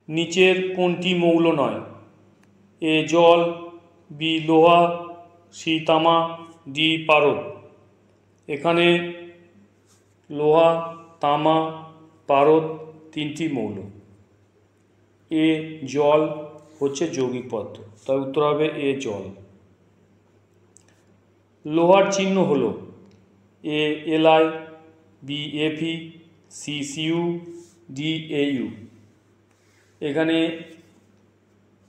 নিচের কোনটি মৌল নয়? এ জল, বি লোহা, সি তামা, ডি পারদ। এখানে লোহা, তামা, পারদ তিনটি মৌল। এ জল হচ্ছে যৌগিক পদার্থ, তাই উত্তর হবে এ জল। লোহার চিহ্ন হলো A LI, B FE, C CU, D AU. এখানে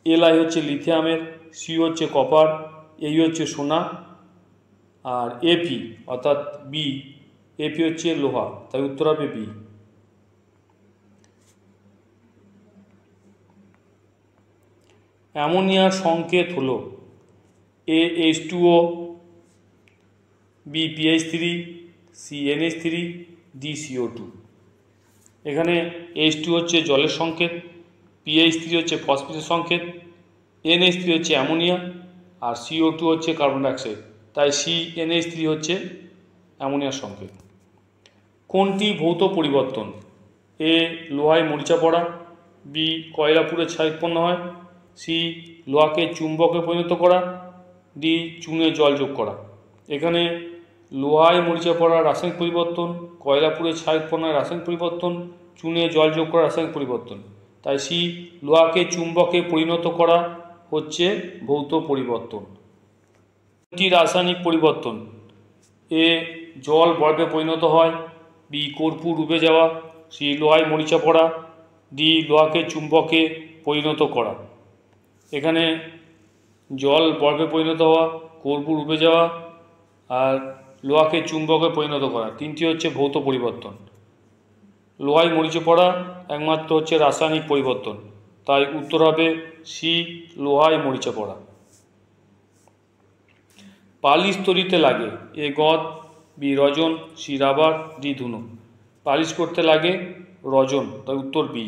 এলআই হচ্ছে লিথিয়ামের, সি হচ্ছে কপার, এই হচ্ছে সোনা, আর এফি অর্থাৎ বি এফি হচ্ছে লোহা, তাই উত্তর হবে বি। অ্যামোনিয়ার সংকেত হলো এ H2O, B PH3, C NH3, D CO2। এখানে H2 হচ্ছে জলের সংকেত, PH3 হচ্ছে ফসফেটের সংকেত, NH3 হচ্ছে অ্যামোনিয়া, আর CO2 হচ্ছে কার্বন ডাইঅক্সাইড, তাই CnH3 হচ্ছে অ্যামোনিয়ার সংকেত। কোনটি ভৌত পরিবর্তন? এ লোহায় মরিচা পড়া, বি কয়লা পুড়ে ছাই উৎপন্ন হয়, সি লোহাকে চুম্বকে পরিণত করা, ডি চুনে জল যোগ করা। এখানে লোহায় মরিচা পড়া রাসায়নিক পরিবর্তন, কয়লা পুড়ে ছাই উৎপন্ন হয় রাসায়নিক পরিবর্তন, চুনে জল যোগ করা রাসায়নিক পরিবর্তন, তাই সি লোহাকে চুম্বকে পরিণত করা হচ্ছে ভৌত পরিবর্তন। কোনটি রাসায়নিক পরিবর্তন? এ জল বরফে পরিণত হয়, বি কর্পূর ডুবে যাওয়া, সি লোহায় মরিচা পড়া, ডি লোহাকে চুম্বকে পরিণত করা। এখানে জল বরফে পরিণত হওয়া, কর্পূর ডুবে যাওয়া আর লোহাকে চুম্বকে পরিণত করা তিনটি হচ্ছে ভৌত পরিবর্তন। লোহায় মরিচা পড়া একমাত্র হচ্ছে রাসায়নিক পরিবর্তন, তাই উত্তর হবে সি লোহায় মরিচা পড়া। পালিশ তৈরিতে লাগে এ গদ, বি রজন, সি রাবার, ডি ধুনো। পালিশ করতে লাগে রজন, তাই উত্তর বি।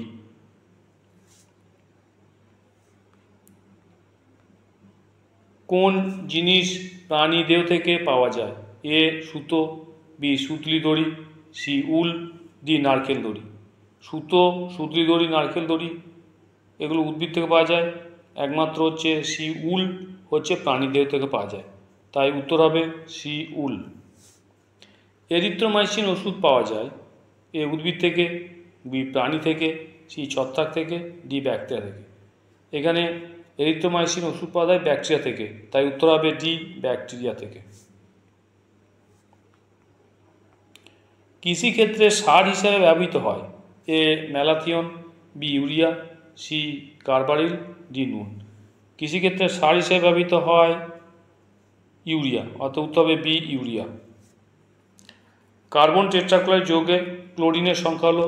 কোন জিনিস প্রাণী দেহ থেকে পাওয়া যায়? এ সুতো, বি সুতলি দড়ি, সি উল, ডি নারকেল দড়ি। সুতো, সুতলি দড়ি, নারকেল দড়ি এগুলো উদ্ভিদ থেকে পাওয়া যায়, একমাত্র হচ্ছে সি উল হচ্ছে প্রাণী দেহ থেকে পাওয়া যায়, তাই উত্তর হবে সি উল। এরিথ্রোমাইসিন ওষুধ পাওয়া যায় এ উদ্ভিদ থেকে, বি প্রাণী থেকে, সি ছত্রাক থেকে, ডি ব্যাকটেরিয়া থেকে। এখানে এরিথ্রোমাইসিন ওষুধ পাওয়া যায় ব্যাকটেরিয়া থেকে, তাই উত্তর হবে ডি ব্যাকটেরিয়া থেকে। কৃষিক্ষেত্রে সার হিসাবে ব্যবহৃত হয় A malathion, B urea, C carbaryl, D নুন। কৃষিক্ষেত্রে সার হিসাবে ব্যবহৃত হয় ইউরিয়া, অর্থাৎ উত্তর হবে বি ইউরিয়া। কার্বন টেট্রাক্লোরাইড যৌগে ক্লোরিনের সংখ্যা হলো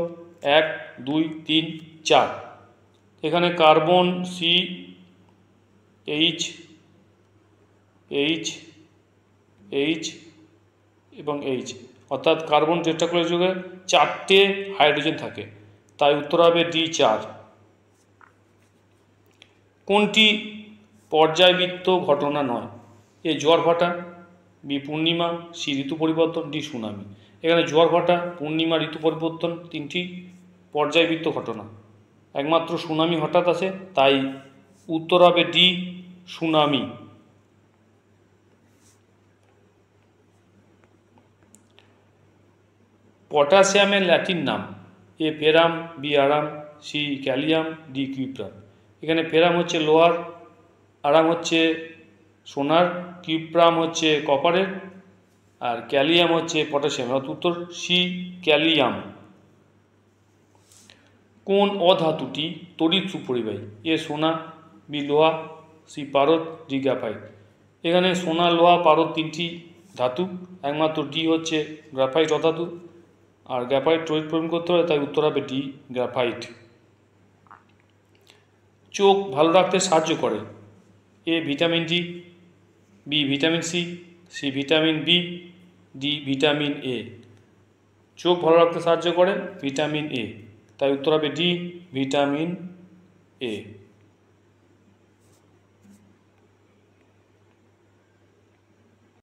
1, 2, 3, 4। এখানে carbon C H H H এবং এইচ, অর্থাৎ কার্বন টেট্রাক্লোরাইড যৌগে 4টে হাইড্রোজেন থাকে, তাই উত্তর হবে ডি 4। কোনটি পর্যায়বৃত্ত ঘটনা নয়? এ জোয়ার ভাটা, বি পূর্ণিমা, সি ঋতু পরিবর্তন, ডি সুনামি। এখানে জোয়ার ভাটা, পূর্ণিমা, ঋতু পরিবর্তন তিনটি পর্যায়বৃত্ত ঘটনা, একমাত্র সুনামি হঠাৎ আসে, তাই উত্তর হবে ডি সুনামি। পটাশিয়ামের ল্যাটিন নাম এ ফেরাম, বি আরাম, সি ক্যালিয়াম, ডি কিউপ্রাম। এখানে ফেরাম হচ্ছে লোহার, আরাম হচ্ছে সোনার, কিউপ্রাম হচ্ছে কপারের, আর ক্যালিয়াম হচ্ছে পটাশিয়াম, অর্থাৎ উত্তর সি ক্যালিয়াম। কোন অধাতুটি তড়িৎ সুপরিবাহী? এ সোনা, বি লোহা, সি পারদ, ডি গ্রাফাইট। এখানে সোনা, লোহা, পারদ তিনটি ধাতু, একমাত্র ডি হচ্ছে গ্রাফাইট অধাতু, আর গ্রাফাইট তড়িৎ প্রেরণ করতে হয়, তাই উত্তর হবে ডি গ্রাফাইট। চোখ ভালো রাখতে সাহায্য করে A vitamin D, B vitamin C, C vitamin B, D vitamin A. চোখ ভালো রাখতে সাহায্য করে ভিটামিন এ, তাই উত্তর হবে ডি ভিটামিন এ।